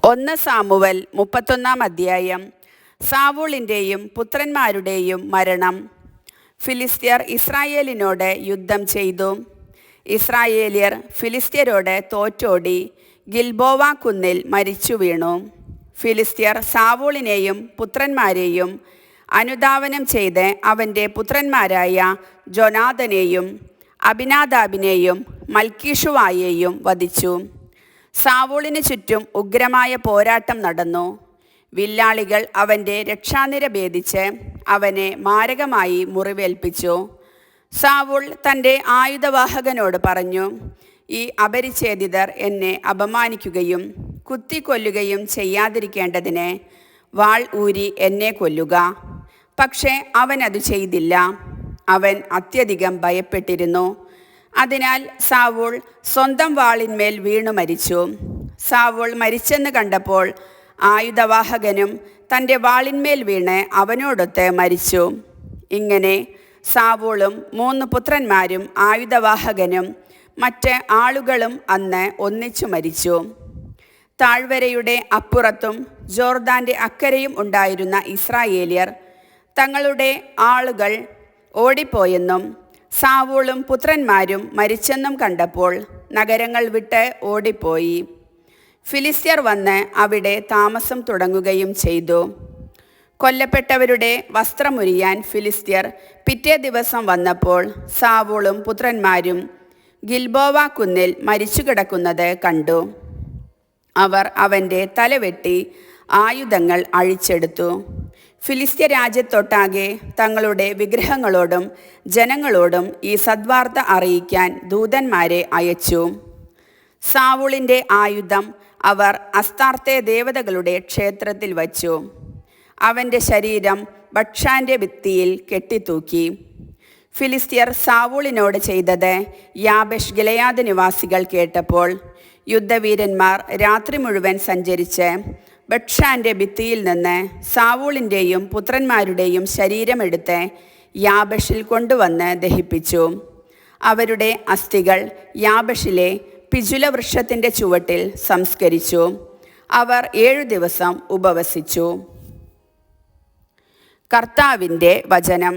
1 Samuel 31 അധ്യായം. സാവൂളിൻ്റെയും പുത്രന്മാരുടെയും മരണം. ഫിലിസ്ത്യർ ഇസ്രായേലിനോട് യുദ്ധം ചെയ്തു. ഇസ്രായേലിയർ ഫിലിസ്ത്യരോട് തോറ്റോടി ഗിൽബോവ കുന്നിൽ മരിച്ചു വീണു. ഫിലിസ്ത്യർ സാവൂളിനെയും പുത്രന്മാരെയും അനുധാവനം ചെയ്ത് അവൻ്റെ പുത്രന്മാരായ ജോനാഥനെയും അബിനാദാബിനെയും മൽക്കീഷുവായെയും വധിച്ചു. സാവൂളിന് ചുറ്റും ഉഗ്രമായ പോരാട്ടം നടന്നു. വില്ലാളികൾ അവൻ്റെ രക്ഷാനിര ഭേദിച്ച് അവനെ മാരകമായി മുറിവേൽപ്പിച്ചു. സാവൂൾ തൻ്റെ ആയുധവാഹകനോട് പറഞ്ഞു, ഈ അപരിച്ഛേദിതർ എന്നെ അപമാനിക്കുകയും കുത്തിക്കൊല്ലുകയും ചെയ്യാതിരിക്കേണ്ടതിന് വാൾ ഊരി എന്നെ കൊല്ലുക. പക്ഷേ അവൻ അത് ചെയ്തില്ല. അവൻ അത്യധികം ഭയപ്പെട്ടിരുന്നു. അതിനാൽ സാവൂൾ സ്വന്തം വാളിന്മേൽ വീണു മരിച്ചു. സാവൂൾ മരിച്ചെന്ന് കണ്ടപ്പോൾ ആയുധവാഹകനും തൻ്റെ വാളിന്മേൽ വീണ് അവനോടൊത്ത് മരിച്ചു. ഇങ്ങനെ സാവൂളും 3 പുത്രന്മാരും ആയുധവാഹകനും മറ്റ് ആളുകളും അന്ന് ഒന്നിച്ചു മരിച്ചു. താഴ്വരയുടെ അപ്പുറത്തും ജോർദാൻ്റെ അക്കരയും ഉണ്ടായിരുന്ന ഇസ്രായേലിയർ തങ്ങളുടെ ആളുകൾ ഓടിപ്പോയെന്നും സാവൂളും പുത്രന്മാരും മരിച്ചെന്നും കണ്ടപ്പോൾ നഗരങ്ങൾ വിട്ട് ഓടിപ്പോയി. ഫിലിസ്ത്യർ വന്ന് അവിടെ താമസം തുടങ്ങുകയും ചെയ്തു. കൊല്ലപ്പെട്ടവരുടെ വസ്ത്രമുരിയാൻ ഫിലിസ്ത്യർ പിറ്റേ ദിവസം വന്നപ്പോൾ സാവൂളും പുത്രന്മാരും ഗിൽബോവ കുന്നിൽ മരിച്ചു കിടക്കുന്നത് കണ്ടു. അവർ അവൻ്റെ തലവെട്ടി ആയുധങ്ങൾ അഴിച്ചെടുത്തു. ഫിലിസ്ത്യ രാജ്യത്തൊട്ടാകെ തങ്ങളുടെ വിഗ്രഹങ്ങളോടും ജനങ്ങളോടും ഈ സദ്വാർത്ത അറിയിക്കാൻ ദൂതന്മാരെ അയച്ചു. സാവൂളിൻ്റെ ആയുധം അവർ അസ്താർത്തെ ദേവതകളുടെ ക്ഷേത്രത്തിൽ വച്ചു. അവൻ്റെ ശരീരം ബത്ഷാൻ്റെ ഭിത്തിയിൽ കെട്ടിത്തൂക്കി. ഫിലിസ്ത്യർ സാവൂളിനോട് ചെയ്തത് യാബേഷ് ഗിലെയാദ് നിവാസികൾ കേട്ടപ്പോൾ യുദ്ധവീരന്മാർ രാത്രി മുഴുവൻ സഞ്ചരിച്ച് ബത്ഷാൻ്റെ ഭിത്തിയിൽ നിന്ന് സാവൂളിൻ്റെയും പുത്രന്മാരുടെയും ശരീരമെടുത്ത് യാബേഷിൽ കൊണ്ടുവന്ന് ദഹിപ്പിച്ചു. അവരുടെ അസ്ഥികൾ യാബേഷിലെ പിജുല വൃക്ഷത്തിൻ്റെ ചുവട്ടിൽ സംസ്കരിച്ചു. അവർ 7 ദിവസം ഉപവസിച്ചു. കർത്താവിൻ്റെ വചനം.